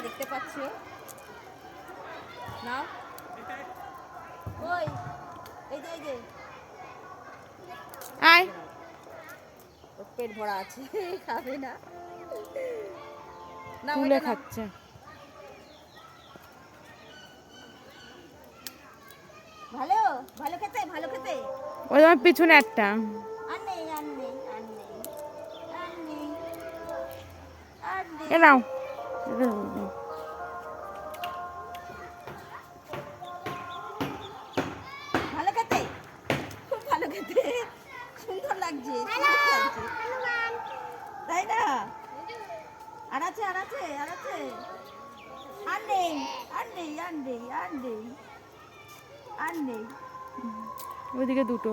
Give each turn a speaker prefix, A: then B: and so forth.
A: দেখতে পাচ্ছ নাও। ওই এই যে
B: আয়
A: ওর পেট ভরা আছে খাবে না। না
B: তুলে খাচ্ছে।
A: ভালো ভালো খেতে ভালো খেতে।
B: ওই আমার পিছনে একটা
A: আর নেই আর নেই আর নেই আর নেই আর নেই।
B: এ নাও।
A: ভালো খেতে খুব ভালো খেতে সুন্দর লাগছে তাই না। আর আছে আর আছে আর আছে আর নেই আর নেই আর নেই আর নেই আর নেই।
B: ওইদিকে দুটো।